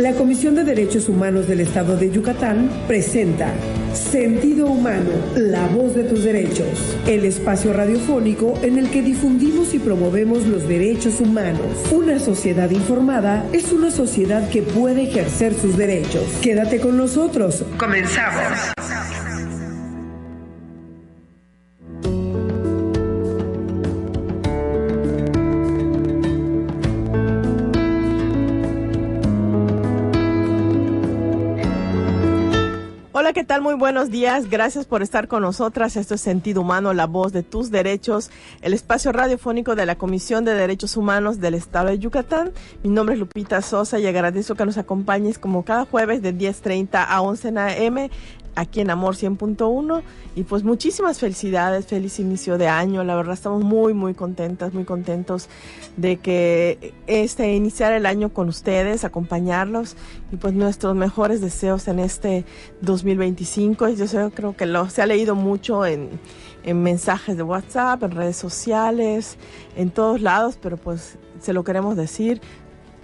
La Comisión de Derechos Humanos del Estado de Yucatán presenta Sentido Humano, la voz de tus derechos, el espacio radiofónico en el que difundimos y promovemos los derechos humanos. Una sociedad informada es una sociedad que puede ejercer sus derechos. Quédate con nosotros. Comenzamos. Hola, ¿qué tal? Muy buenos días. Gracias por estar con nosotras. Esto es Sentido Humano, la voz de tus derechos, el espacio radiofónico de la Comisión de Derechos Humanos del Estado de Yucatán. Mi nombre es Lupita Sosa y agradezco que nos acompañes como cada jueves de 10:30 a 11 a.m. aquí en Amor 100.1 y pues muchísimas felicidades, feliz inicio de año. La verdad estamos muy contentos de que iniciar el año con ustedes, acompañarlos y pues nuestros mejores deseos en este 2025. Yo creo que se ha leído mucho en mensajes de WhatsApp, en redes sociales, en todos lados, pero pues se lo queremos decir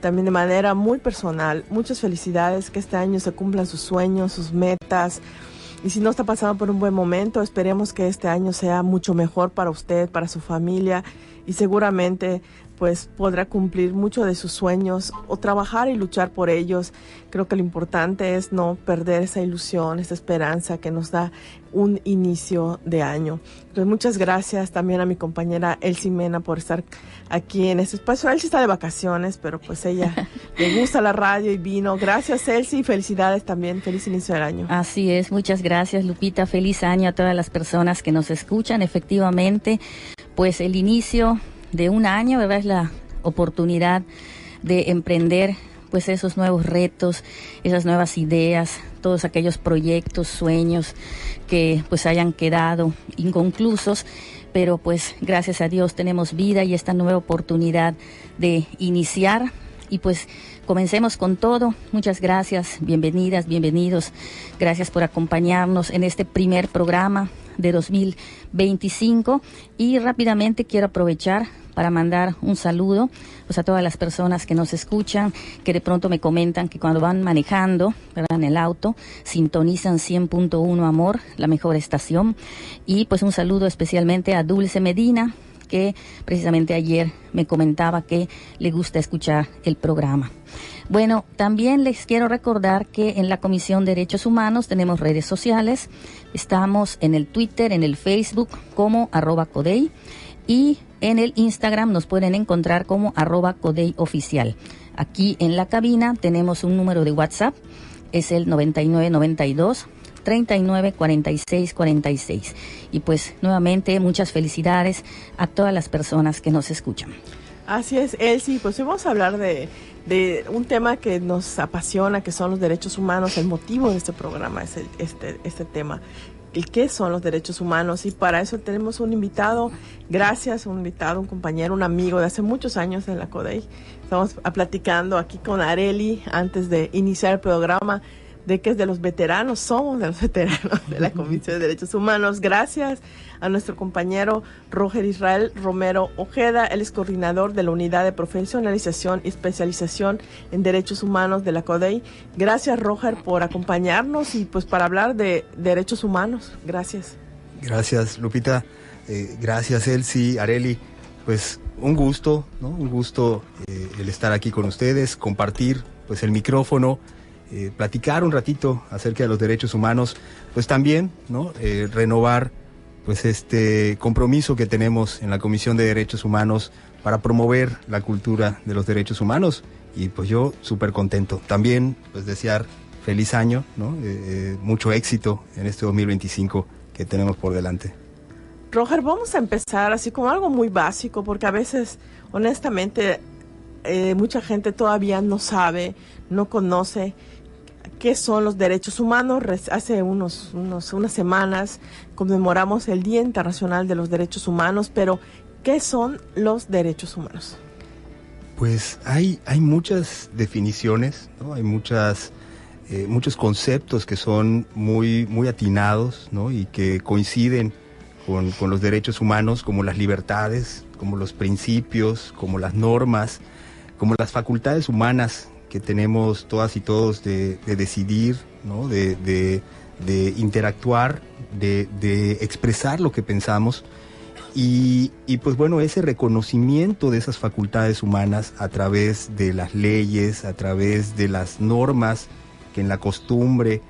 también de manera muy personal. Muchas felicidades, que este año se cumplan sus sueños, sus metas. Y si no está pasando por un buen momento, esperemos que este año sea mucho mejor para usted, para su familia, y seguramente pues podrá cumplir muchos de sus sueños o trabajar y luchar por ellos. Creo que lo importante es no perder esa ilusión, esa esperanza que nos da un inicio de año. Entonces, muchas gracias también a mi compañera Elsie Mena por estar aquí en este espacio. Elsie está de vacaciones, pero pues ella le gusta la radio y vino. Gracias, Elsie, y felicidades también. Feliz inicio del año. Así es, muchas gracias, Lupita. Feliz año a todas las personas que nos escuchan. Efectivamente, pues el inicio de un año, ¿verdad? Es la oportunidad de emprender pues esos nuevos retos, esas nuevas ideas, todos aquellos proyectos, sueños que pues hayan quedado inconclusos, pero pues gracias a Dios tenemos vida y esta nueva oportunidad de iniciar y pues comencemos con todo. Muchas gracias, bienvenidas, bienvenidos, gracias por acompañarnos en este primer programa de 2025 y rápidamente quiero aprovechar para mandar un saludo pues a todas las personas que nos escuchan, que de pronto me comentan que cuando van manejando, ¿verdad?, en el auto, sintonizan 100.1 Amor, la mejor estación, y pues un saludo especialmente a Dulce Medina, que precisamente ayer me comentaba que le gusta escuchar el programa. Bueno, también les quiero recordar que en la Comisión de Derechos Humanos tenemos redes sociales. Estamos en el Twitter, en el Facebook como @Codey y en el Instagram nos pueden encontrar como @CodeyOficial. Aquí en la cabina tenemos un número de WhatsApp, es el 9992 39 46 46. Y pues nuevamente muchas felicidades a todas las personas que nos escuchan. Así es, Elsie, pues hoy vamos a hablar de un tema que nos apasiona, que son los derechos humanos. El motivo de este programa es este tema, el qué son los derechos humanos, y para eso tenemos un invitado, un compañero, un amigo de hace muchos años en la CODEI. Estamos platicando aquí con Areli antes de iniciar el programa de que es de los veteranos, somos de los veteranos de la Comisión de Derechos Humanos. Gracias a nuestro compañero Roger Israel Romero Ojeda, él es coordinador de la Unidad de Profesionalización y Especialización en Derechos Humanos de la CODEI. Gracias, Roger, por acompañarnos y pues para hablar de derechos humanos. Gracias. Gracias, Lupita. Gracias, Elsie, Areli. Pues un gusto, ¿no? Un gusto el estar aquí con ustedes, compartir pues el micrófono, platicar un ratito acerca de los derechos humanos, pues también, ¿no? Renovar pues este compromiso que tenemos en la Comisión de Derechos Humanos para promover la cultura de los derechos humanos, y pues yo súper contento. También pues desear feliz año, ¿no? Mucho éxito en este 2025 que tenemos por delante. Roger, vamos a empezar así como algo muy básico, porque a veces, honestamente, mucha gente todavía no sabe, no conoce qué son los derechos humanos. Hace unas semanas conmemoramos el Día Internacional de los Derechos Humanos, pero ¿qué son los derechos humanos? Pues hay muchas definiciones, ¿no? Hay muchos conceptos que son muy atinados, ¿no? Y que coinciden con los derechos humanos, como las libertades, como los principios, como las normas, como las facultades humanas que tenemos todas y todos de decidir, ¿no? de interactuar, de expresar lo que pensamos. Y pues bueno, ese reconocimiento de esas facultades humanas a través de las leyes, a través de las normas que en la costumbre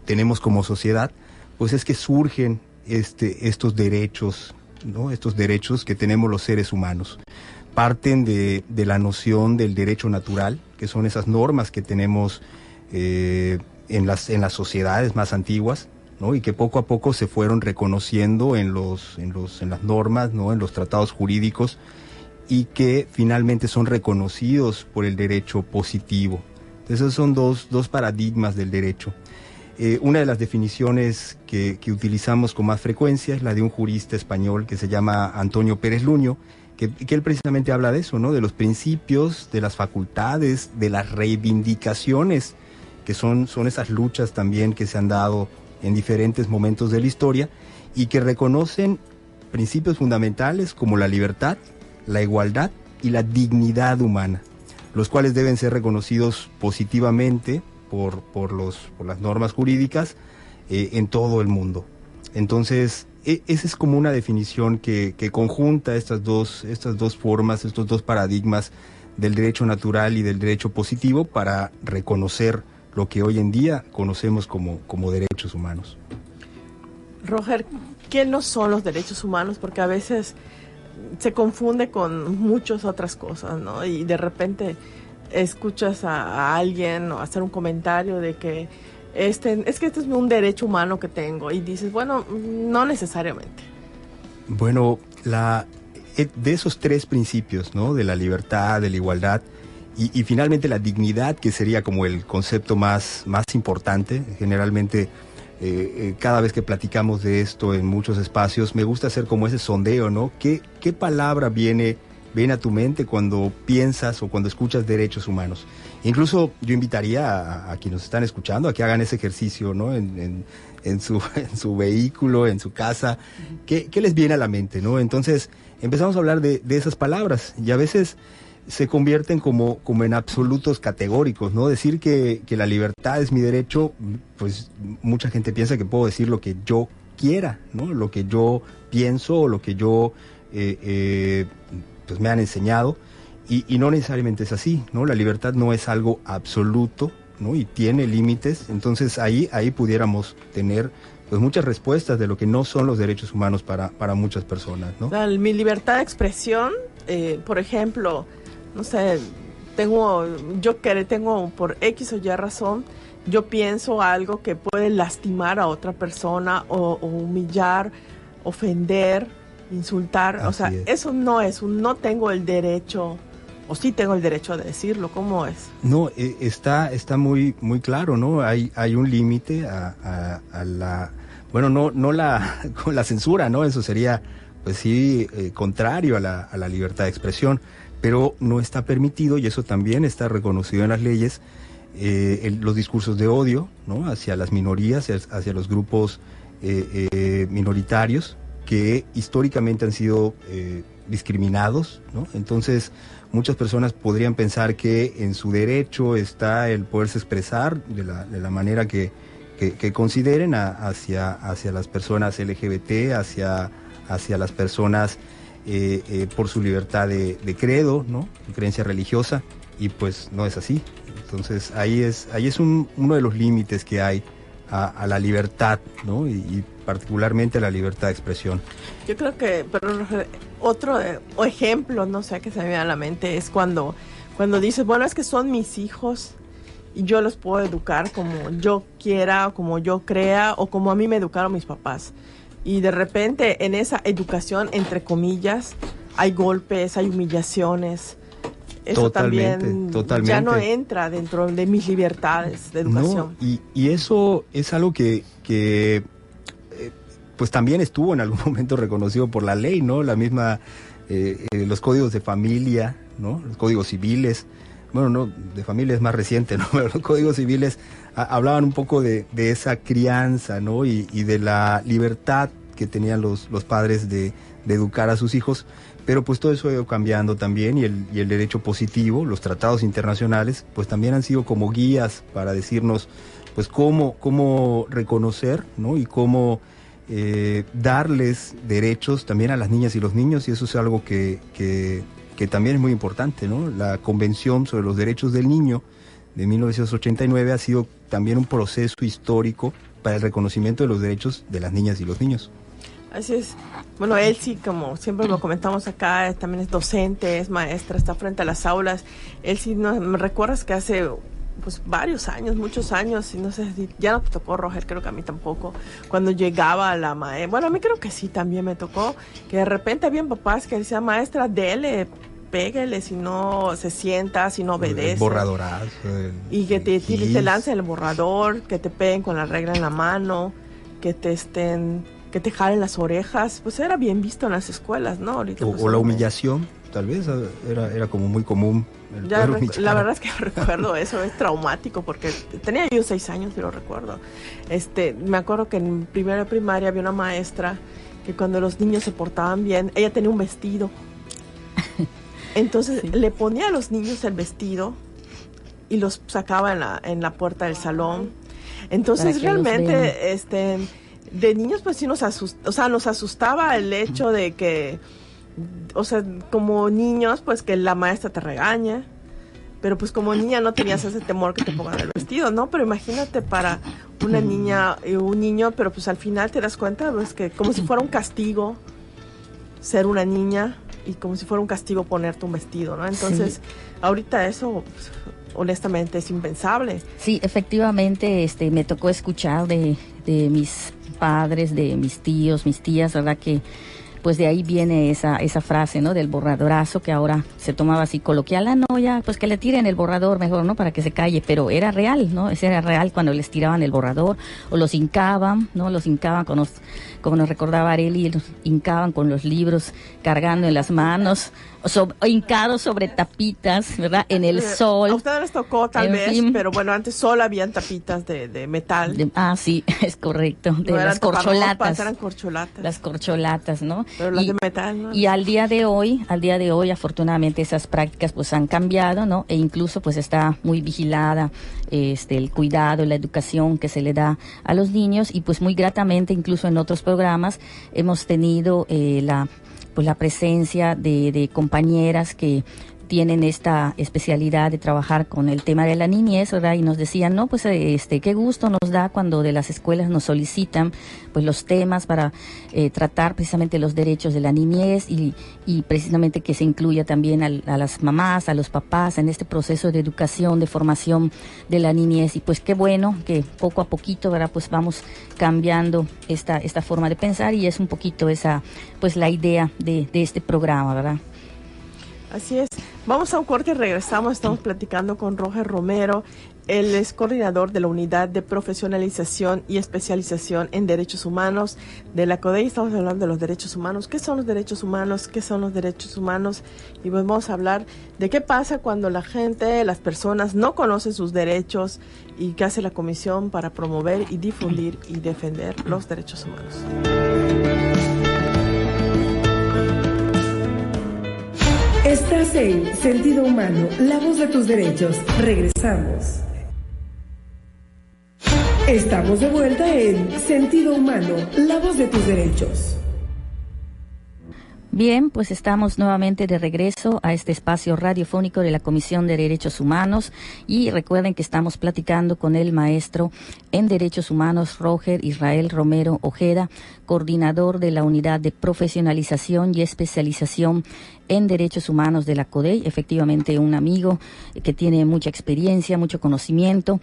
tenemos como sociedad, pues es que surgen estos derechos, ¿no? Estos derechos que tenemos los seres humanos. Parten de la noción del derecho natural, que son esas normas que tenemos en las sociedades más antiguas, ¿no? Y que poco a poco se fueron reconociendo en las normas, ¿no? En los tratados jurídicos, y que finalmente son reconocidos por el derecho positivo. Esos son dos paradigmas del derecho. Una de las definiciones que utilizamos con más frecuencia es la de un jurista español que se llama Antonio Pérez Luño, que él precisamente habla de eso, ¿no? De los principios, de las facultades, de las reivindicaciones, que son esas luchas también que se han dado en diferentes momentos de la historia y que reconocen principios fundamentales como la libertad, la igualdad y la dignidad humana, los cuales deben ser reconocidos positivamente por las normas jurídicas en todo el mundo. Entonces, esa es como una definición que conjunta estas dos formas, estos dos paradigmas del derecho natural y del derecho positivo para reconocer lo que hoy en día conocemos como derechos humanos. Roger, ¿qué no son los derechos humanos? Porque a veces se confunde con muchas otras cosas, ¿no? Y de repente escuchas a alguien o hacer un comentario de que este es un derecho humano que tengo, y dices, bueno, no necesariamente. Bueno, de esos tres principios, ¿no? De la libertad, de la igualdad y finalmente la dignidad, que sería como el concepto más importante. Generalmente, cada vez que platicamos de esto en muchos espacios, me gusta hacer como ese sondeo, ¿no? ¿Qué palabra viene a tu mente cuando piensas o cuando escuchas derechos humanos? Incluso yo invitaría a quienes nos están escuchando a que hagan ese ejercicio, ¿no? En su vehículo, en su casa. ¿Qué les viene a la mente, ¿no? Entonces empezamos a hablar de esas palabras, y a veces se convierten como en absolutos categóricos, ¿no? Decir que la libertad es mi derecho, pues mucha gente piensa que puedo decir lo que yo quiera, ¿no? Lo que yo pienso o lo que yo pues me han enseñado, y no necesariamente es así, ¿no? La libertad no es algo absoluto, ¿no? Y tiene límites. Entonces ahí pudiéramos tener pues muchas respuestas de lo que no son los derechos humanos para muchas personas, ¿no? O sea, mi libertad de expresión, por ejemplo, no sé, tengo por X o Y razón, yo pienso algo que puede lastimar a otra persona o humillar, ofender, insultar. Así, o sea, eso no tengo el derecho, o sí tengo el derecho de decirlo. ¿Cómo es? No, está muy muy claro, ¿no? Hay un límite a la, bueno, no la censura, ¿no? Eso sería, pues sí, contrario a la libertad de expresión, pero no está permitido, y eso también está reconocido en las leyes, los discursos de odio, ¿no? Hacia las minorías, hacia los grupos minoritarios, que históricamente han sido discriminados, ¿no? Entonces, muchas personas podrían pensar que en su derecho está el poderse expresar de la manera que consideren hacia las personas LGBT, hacia las personas por su libertad de credo, ¿no? De creencia religiosa, y pues no es así. Entonces, ahí es uno de los límites que hay a la libertad, ¿no? Y particularmente a la libertad de expresión. Yo creo que, pero otro ejemplo, no sé, que se me viene a la mente, es cuando dices, bueno, es que son mis hijos y yo los puedo educar como yo quiera, o como yo crea, o como a mí me educaron mis papás. Y de repente en esa educación, entre comillas, hay golpes, hay humillaciones. Eso totalmente. Ya no entra dentro de mis libertades de educación. No, y eso es algo que pues también estuvo en algún momento reconocido por la ley, ¿no? La misma, los códigos de familia, ¿no? Los códigos civiles. Bueno, no, de familia es más reciente, ¿no? Pero los códigos civiles hablaban un poco de esa crianza, ¿no? Y de la libertad que tenían los padres de educar a sus hijos, pero pues todo eso ha ido cambiando también, y el derecho positivo, los tratados internacionales, pues también han sido como guías para decirnos pues cómo reconocer, ¿no? Y cómo darles derechos también a las niñas y los niños, y eso es algo que también es muy importante, ¿no? La Convención sobre los Derechos del Niño de 1989 ha sido también un proceso histórico para el reconocimiento de los derechos de las niñas y los niños. Así es. Bueno, él sí, como siempre lo comentamos acá, también es docente, es maestra, está frente a las aulas. Él sí, me recuerdas que hace pues varios años, muchos años, y no sé, ya no te tocó, Roger, creo que a mí tampoco, cuando llegaba la maestra, bueno, a mí creo que sí también me tocó, que de repente habían papás que decían, maestra, dele, pégale si no se sienta, si no obedece. El borradorazo. Y que te lancen el borrador, que te peguen con la regla en la mano, que te jalen las orejas, pues era bien visto en las escuelas, ¿no? Ahorita, pues, o la humillación, tal vez, era como muy común. La verdad es que recuerdo eso, es traumático, porque tenía yo 6 años y lo recuerdo. Me acuerdo que en primera primaria había una maestra que cuando los niños se portaban bien, ella tenía un vestido. Entonces le ponía a los niños el vestido y los sacaba en la puerta del salón. Entonces realmente de niños pues sí nos asustaba el hecho de que, o sea, como niños pues que la maestra te regaña, pero pues como niña no tenías ese temor que te pongan el vestido, ¿no? Pero imagínate para una niña y un niño, pero pues al final te das cuenta pues que como si fuera un castigo ser una niña y como si fuera un castigo ponerte un vestido, ¿no? Entonces, ahorita eso, pues, honestamente, es impensable. Sí, efectivamente, me tocó escuchar de mis padres, de mis tíos, mis tías, ¿verdad? Que pues de ahí viene esa frase, ¿no? Del borradorazo, que ahora se tomaba así coloquial, no, ya, pues que le tiren el borrador mejor, ¿no? Para que se calle, pero era real, ¿no? Ese era real cuando les tiraban el borrador, o los hincaban, ¿no? Los hincaban como nos recordaba Arely, los hincaban con los libros cargando en las manos, o hincados sobre tapitas, ¿verdad? En el sol. A ustedes les tocó tal vez, fin. Pero bueno, antes solo habían tapitas de metal. Sí, es correcto, de no las corcholatas. Eran corcholatas. Las corcholatas, ¿no? Pero las de metal, ¿no? Y al día de hoy, afortunadamente esas prácticas pues han cambiado, ¿no? E incluso pues está muy vigilada el cuidado, la educación que se le da a los niños, y pues muy gratamente, incluso en otros programas, hemos tenido la presencia de compañeras que tienen esta especialidad de trabajar con el tema de la niñez, ¿verdad? Y nos decían, no, pues qué gusto nos da cuando de las escuelas nos solicitan pues los temas para tratar precisamente los derechos de la niñez, y precisamente que se incluya también a las mamás, a los papás en este proceso de educación, de formación de la niñez. Y pues qué bueno que poco a poquito, ¿verdad? Pues vamos cambiando esta forma de pensar, y es un poquito esa pues la idea de este programa, ¿verdad? Así es. Vamos a un corte y regresamos. Estamos platicando con Roger Romero. Él es coordinador de la Unidad de Profesionalización y Especialización en Derechos Humanos de la CODEI. Estamos hablando de los derechos humanos. ¿Qué son los derechos humanos? ¿Qué son los derechos humanos? Y pues vamos a hablar de qué pasa cuando la gente, las personas no conocen sus derechos, y qué hace la Comisión para promover y difundir y defender los derechos humanos. Estás en Sentido Humano, la voz de tus derechos. Regresamos. Estamos de vuelta en Sentido Humano, la voz de tus derechos. Bien, pues estamos nuevamente de regreso a este espacio radiofónico de la Comisión de Derechos Humanos, y recuerden que estamos platicando con el maestro en Derechos Humanos Roger Israel Romero Ojeda, coordinador de la Unidad de Profesionalización y Especialización en Derechos Humanos de la CODEI, efectivamente un amigo que tiene mucha experiencia, mucho conocimiento.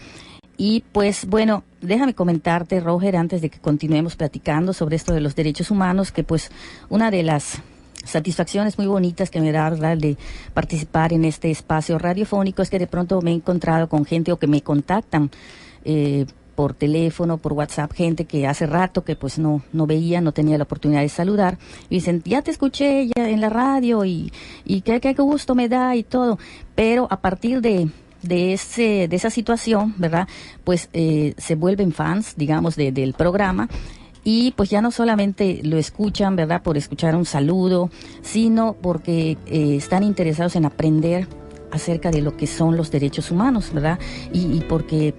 Y pues bueno, déjame comentarte, Roger, antes de que continuemos platicando sobre esto de los derechos humanos, que pues una de las satisfacciones muy bonitas que me da, ¿verdad?, de participar en este espacio radiofónico es que de pronto me he encontrado con gente, o que me contactan por teléfono, por WhatsApp, gente que hace rato que pues no veía, no tenía la oportunidad de saludar, y dicen, ya te escuché ya en la radio y qué gusto me da y todo, pero a partir de esa situación, ¿verdad?, pues se vuelven fans, digamos, del programa, y pues ya no solamente lo escuchan, ¿verdad?, por escuchar un saludo, sino porque están interesados en aprender acerca de lo que son los derechos humanos, ¿verdad? Y porque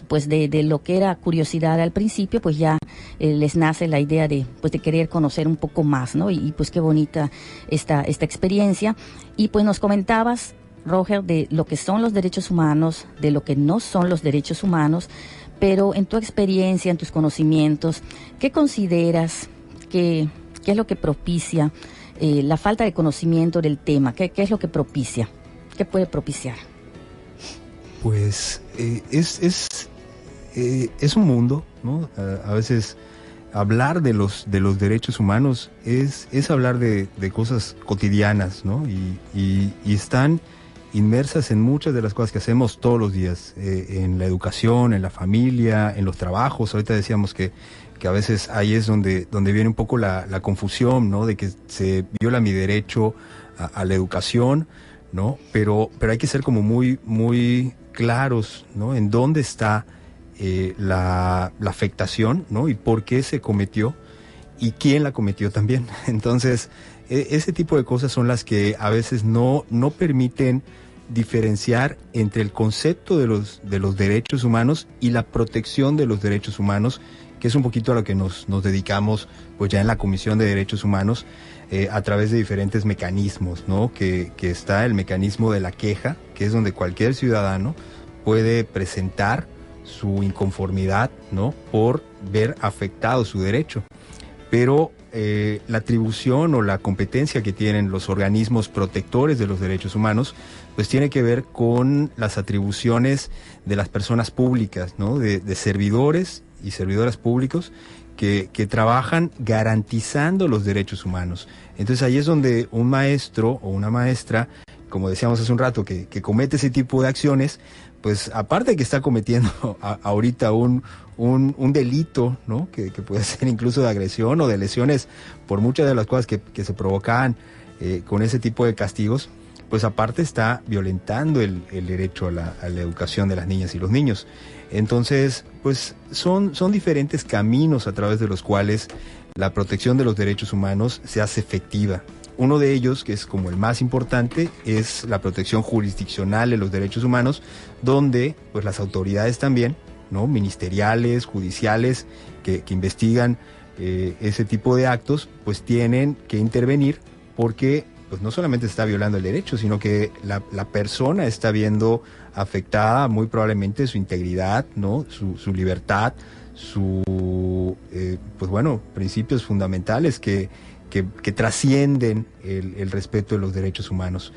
pues de lo que era curiosidad al principio, pues ya les nace la idea de querer conocer un poco más, ¿no? Y pues qué bonita esta experiencia. Y pues nos comentabas, Roger, de lo que son los derechos humanos, de lo que no son los derechos humanos, pero en tu experiencia, en tus conocimientos, ¿qué consideras qué es lo que propicia la falta de conocimiento del tema? ¿Qué es lo que propicia? ¿Qué puede propiciar? Pues es un mundo, ¿no? A veces hablar de los derechos humanos es hablar de cosas cotidianas, ¿no? Y están inmersas en muchas de las cosas que hacemos todos los días, en la educación, en la familia, en los trabajos. Ahorita decíamos que a veces ahí es donde viene un poco la confusión, ¿no? De que se viola mi derecho a la educación, ¿no? Pero hay que ser como muy, muy claros, ¿no? En dónde está la afectación, ¿no? Y por qué se cometió y quién la cometió también. Entonces, ese tipo de cosas son las que a veces no permiten diferenciar entre el concepto de los derechos humanos y la protección de los derechos humanos, que es un poquito a lo que nos dedicamos pues ya en la Comisión de Derechos Humanos, a través de diferentes mecanismos, ¿no? Que está el mecanismo de la queja, que es donde cualquier ciudadano puede presentar su inconformidad, ¿no? Por ver afectado su derecho. Pero la atribución o la competencia que tienen los organismos protectores de los derechos humanos, pues tiene que ver con las atribuciones de las personas públicas, ¿no? De servidores y servidoras públicos que trabajan garantizando los derechos humanos. Entonces ahí es donde un maestro o una maestra, como decíamos hace un rato, que comete ese tipo de acciones, pues aparte de que está cometiendo ahorita un delito, ¿no? Que puede ser incluso de agresión o de lesiones por muchas de las cosas que se provocaban con ese tipo de castigos, pues aparte está violentando el derecho a la educación de las niñas y los niños. Entonces, pues son diferentes caminos a través de los cuales la protección de los derechos humanos se hace efectiva. Uno de ellos, que es como el más importante, es la protección jurisdiccional de los derechos humanos, donde pues las autoridades también, ¿no? Ministeriales, judiciales, que investigan ese tipo de actos, pues tienen que intervenir porque pues no solamente se está violando el derecho, sino que la persona está viendo afectada muy probablemente su integridad, ¿no? Su libertad, pues bueno, principios fundamentales que trascienden el respeto de los derechos humanos.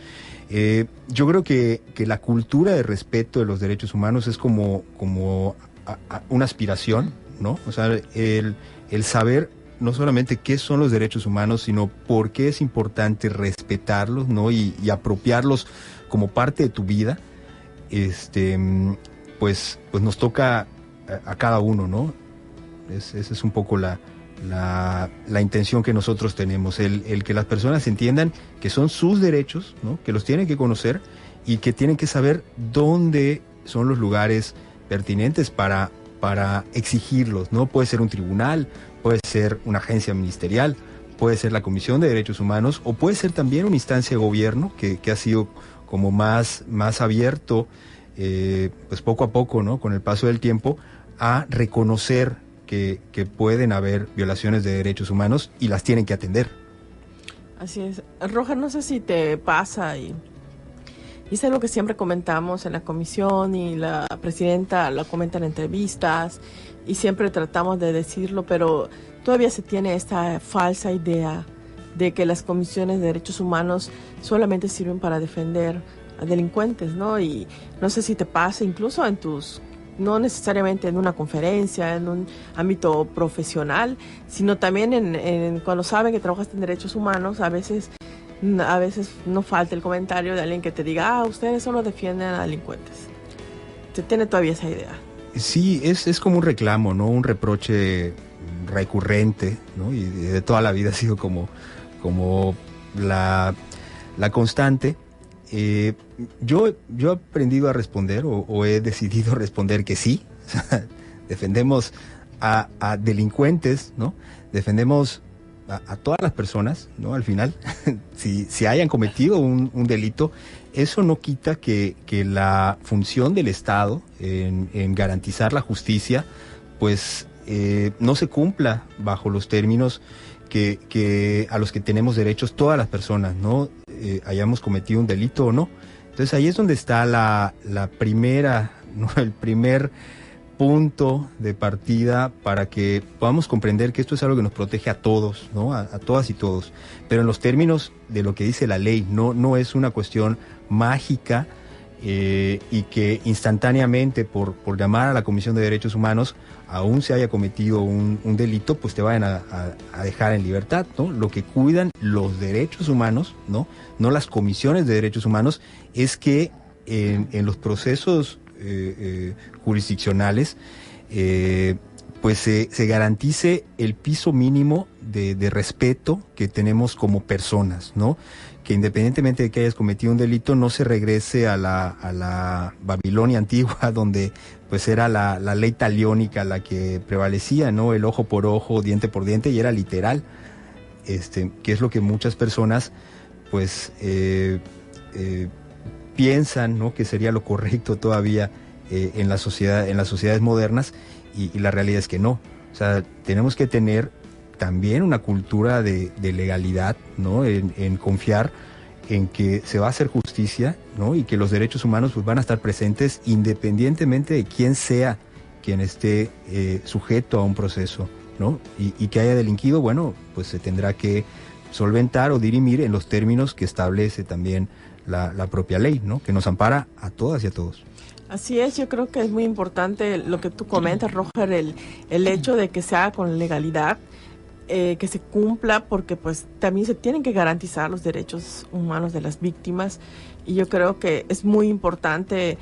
Yo creo que la cultura de respeto de los derechos humanos es como una aspiración, ¿no? O sea, el saber no solamente qué son los derechos humanos, sino por qué es importante respetarlos, ¿no? Y apropiarlos como parte de tu vida, pues nos toca a cada uno, ¿no? Esa es un poco la intención que nosotros tenemos, el que las personas entiendan que son sus derechos, ¿no? Que los tienen que conocer y que tienen que saber dónde son los lugares pertinentes para exigirlos, ¿no? Puede ser un tribunal, puede ser una agencia ministerial, puede ser la Comisión de Derechos Humanos o puede ser también una instancia de gobierno que ha sido como más abierto, pues poco a poco, ¿no? Con el paso del tiempo, a reconocer que pueden haber violaciones de derechos humanos y las tienen que atender. Así es. Roger, no sé si te pasa y es algo que siempre comentamos en la comisión y la presidenta lo comenta en entrevistas y siempre tratamos de decirlo, pero todavía se tiene esta falsa idea de que las comisiones de derechos humanos solamente sirven para defender a delincuentes, ¿no? Y no sé si te pasa incluso no necesariamente en una conferencia, en un ámbito profesional, sino también en cuando saben que trabajas en derechos humanos, a veces no falta el comentario de alguien que te diga, ustedes solo defienden a delincuentes. Se tiene todavía esa idea. Sí, es como un reclamo, ¿no? Un reproche recurrente, ¿no? Y de toda la vida ha sido como la constante. Yo he aprendido a responder o he decidido responder que sí. Defendemos a delincuentes, ¿no? Defendemos a todas las personas, ¿no? Al final, si hayan cometido un delito, eso no quita que la función del Estado en garantizar la justicia, pues no se cumpla bajo los términos que a los que tenemos derechos todas las personas, ¿no? Hayamos cometido un delito o no. Entonces ahí es donde está la primera, ¿no? El primer punto de partida para que podamos comprender que esto es algo que nos protege a todos, ¿no? A todas y todos, pero en los términos de lo que dice la ley, no es una cuestión mágica y que instantáneamente por llamar a la Comisión de Derechos Humanos, aún se haya cometido un delito, pues te vayan a dejar en libertad, ¿no? Lo que cuidan los derechos humanos, ¿no? No las comisiones de derechos humanos, es que en los procesos jurisdiccionales pues se garantice el piso mínimo de respeto que tenemos como personas, ¿no? Que independientemente de que hayas cometido un delito, no se regrese a la Babilonia antigua, donde pues era la ley taliónica la que prevalecía, ¿no? El ojo por ojo, diente por diente, y era literal, que es lo que muchas personas pues piensan, ¿no? Que sería lo correcto todavía en la sociedad, en las sociedades modernas, y la realidad es que no. O sea, tenemos que tener también una cultura de legalidad, ¿no? En confiar en que se va a hacer justicia, ¿no? Y que los derechos humanos pues van a estar presentes independientemente de quién sea quien esté sujeto a un proceso, ¿no? Y que haya delinquido, bueno, pues se tendrá que solventar o dirimir en los términos que establece también la propia ley, ¿no? Que nos ampara a todas y a todos. Así es, yo creo que es muy importante lo que tú comentas, Roger, el hecho de que se haga con legalidad, que se cumpla, porque pues también se tienen que garantizar los derechos humanos de las víctimas, y yo creo que es muy importante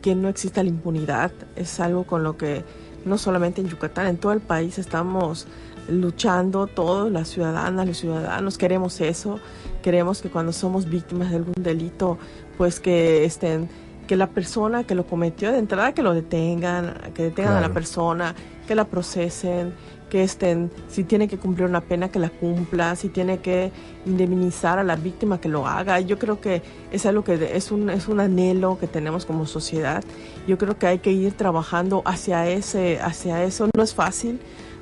que no exista la impunidad. Es algo con lo que no solamente en Yucatán, en todo el país estamos luchando, todos, las ciudadanas, los ciudadanos, queremos eso, queremos que cuando somos víctimas de algún delito, pues que la persona que lo cometió, de entrada que lo detengan, claro, a la persona, que la procesen, que si tiene que cumplir una pena, que la cumpla, si tiene que indemnizar a la víctima, que lo haga. Yo creo que es algo que es un anhelo que tenemos como sociedad. Yo creo que hay que ir trabajando hacia eso. No es fácil,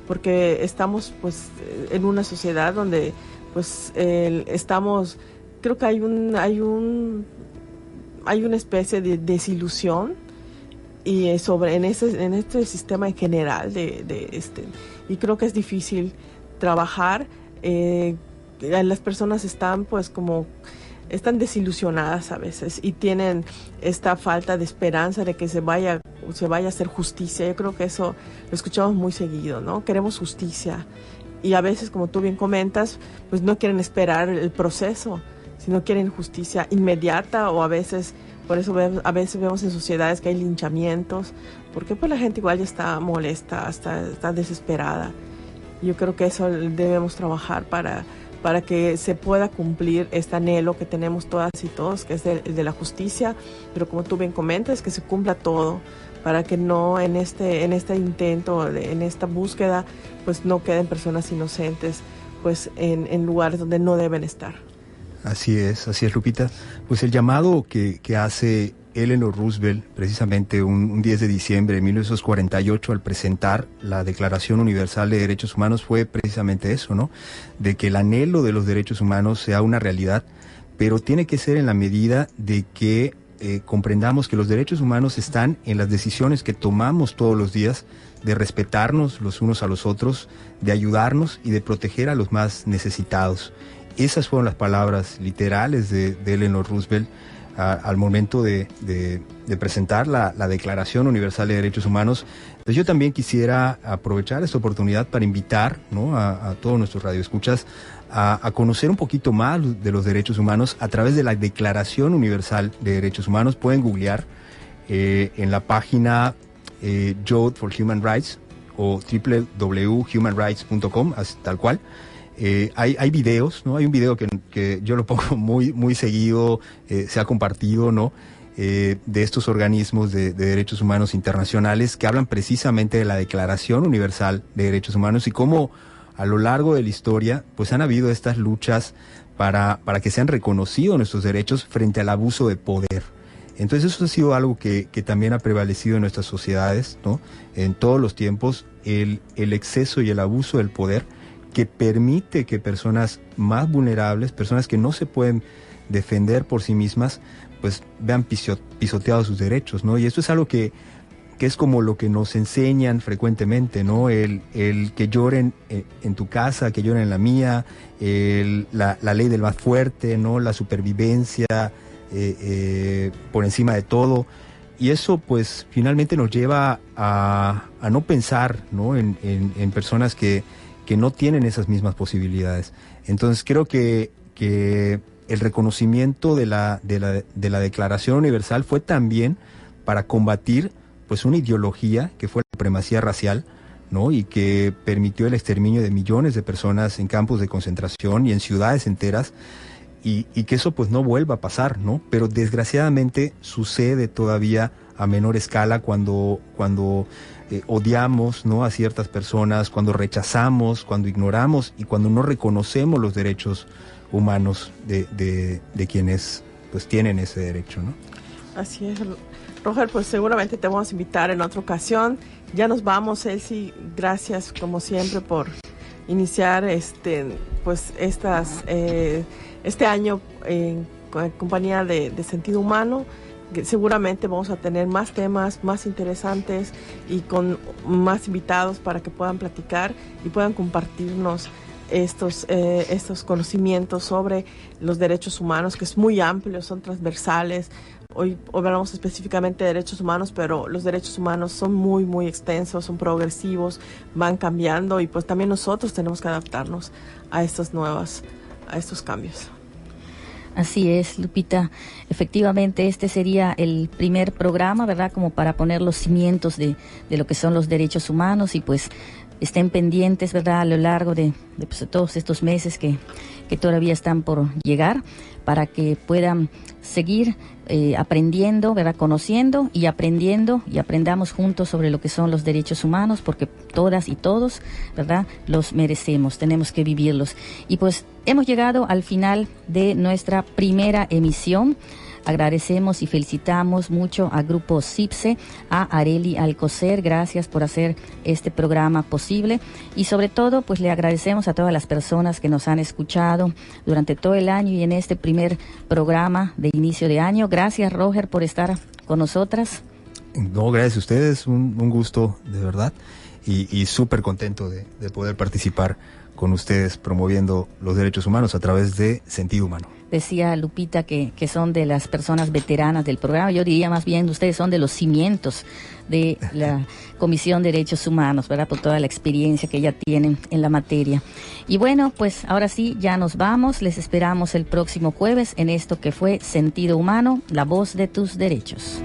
porque estamos pues en una sociedad donde pues creo que hay una especie de desilusión y en este sistema en general y creo que es difícil trabajar. Las personas están desilusionadas a veces y tienen esta falta de esperanza de que se vaya a hacer justicia. Yo creo que eso lo escuchamos muy seguido, ¿no? Queremos justicia, y a veces, como tú bien comentas, pues no quieren esperar el proceso, sino quieren justicia inmediata, o a veces, por eso a veces vemos en sociedades que hay linchamientos, porque pues la gente igual ya está molesta, está desesperada. Yo creo que eso debemos trabajar para que se pueda cumplir este anhelo que tenemos todas y todos, que es el de la justicia, pero como tú bien comentas, que se cumpla todo, para que no en este intento, en esta búsqueda, pues no queden personas inocentes pues en lugares donde no deben estar. Así es, Lupita. Pues el llamado que hace Eleanor Roosevelt, precisamente un 10 de diciembre de 1948, al presentar la Declaración Universal de Derechos Humanos, fue precisamente eso, ¿no? De que el anhelo de los derechos humanos sea una realidad, pero tiene que ser en la medida de que comprendamos que los derechos humanos están en las decisiones que tomamos todos los días, de respetarnos los unos a los otros, de ayudarnos y de proteger a los más necesitados. Esas fueron las palabras literales de Eleanor Roosevelt al momento de presentar la Declaración Universal de Derechos Humanos. Entonces yo también quisiera aprovechar esta oportunidad para invitar, ¿no? a todos nuestros radioescuchas a conocer un poquito más de los derechos humanos a través de la Declaración Universal de Derechos Humanos. Pueden googlear en la página Youth for Human Rights o www.humanrights.com, tal cual. Hay videos, ¿no? Hay un video que yo lo pongo muy seguido, se ha compartido, ¿no? de estos organismos de derechos humanos internacionales que hablan precisamente de la Declaración Universal de Derechos Humanos y cómo a lo largo de la historia pues han habido estas luchas para que sean reconocidos nuestros derechos frente al abuso de poder. Entonces eso ha sido algo que también ha prevalecido en nuestras sociedades, ¿no? En todos los tiempos, el exceso y el abuso del poder que permite que personas más vulnerables, personas que no se pueden defender por sí mismas, pues vean pisoteados sus derechos, ¿no? Y esto es algo que es como lo que nos enseñan frecuentemente, ¿no? El que lloren en tu casa, que lloren en la mía, la ley del más fuerte, ¿no? La supervivencia por encima de todo. Y eso pues finalmente nos lleva a no pensar, ¿no? En personas que no tienen esas mismas posibilidades. Entonces creo que el reconocimiento de la Declaración Universal fue también para combatir pues una ideología que fue la supremacía racial, ¿no? Y que permitió el exterminio de millones de personas en campos de concentración y en ciudades enteras, y que eso pues no vuelva a pasar, ¿no? Pero desgraciadamente sucede todavía a menor escala cuando odiamos, ¿no? A ciertas personas, cuando rechazamos, cuando ignoramos y cuando no reconocemos los derechos humanos de quienes pues tienen ese derecho, ¿no? Así es, Roger, pues seguramente te vamos a invitar en otra ocasión. Ya nos vamos, Elsie, gracias como siempre por iniciar este año en compañía de Sentido Humano. Seguramente vamos a tener más temas más interesantes y con más invitados para que puedan platicar y puedan compartirnos estos conocimientos sobre los derechos humanos, que es muy amplio, son transversales. Hoy hablamos específicamente de derechos humanos, pero los derechos humanos son muy, muy extensos, son progresivos, van cambiando y pues también nosotros tenemos que adaptarnos a estos cambios. Así es, Lupita. Efectivamente, este sería el primer programa, ¿verdad? Como para poner los cimientos de lo que son los derechos humanos y pues estén pendientes, ¿verdad? A lo largo de todos estos meses que todavía están por llegar, para que puedan seguir aprendiendo, ¿verdad? Conociendo y aprendiendo y aprendamos juntos sobre lo que son los derechos humanos, porque todas y todos, ¿verdad? Los merecemos, tenemos que vivirlos. Y pues hemos llegado al final de nuestra primera emisión. Agradecemos y felicitamos mucho a Grupo CIPSE, a Arely Alcocer, gracias por hacer este programa posible y sobre todo pues le agradecemos a todas las personas que nos han escuchado durante todo el año y en este primer programa de inicio de año. Gracias, Roger, por estar con nosotras. No, gracias a ustedes, un gusto de verdad y súper contento de poder participar con ustedes promoviendo los derechos humanos a través de Sentido Humano. Decía Lupita que son de las personas veteranas del programa. Yo diría más bien ustedes son de los cimientos de la Comisión de Derechos Humanos, ¿verdad? Por toda la experiencia que ya tienen en la materia. Y bueno, pues ahora sí, ya nos vamos. Les esperamos el próximo jueves en esto que fue Sentido Humano, la voz de tus derechos.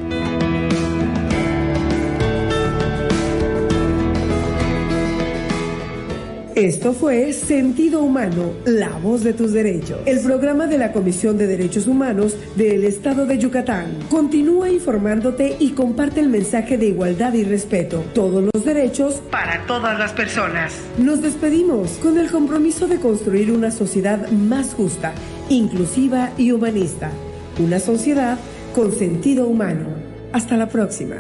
Esto fue Sentido Humano, la voz de tus derechos, el programa de la Comisión de Derechos Humanos del Estado de Yucatán. Continúa informándote y comparte el mensaje de igualdad y respeto. Todos los derechos para todas las personas. Nos despedimos con el compromiso de construir una sociedad más justa, inclusiva y humanista. Una sociedad con sentido humano. Hasta la próxima.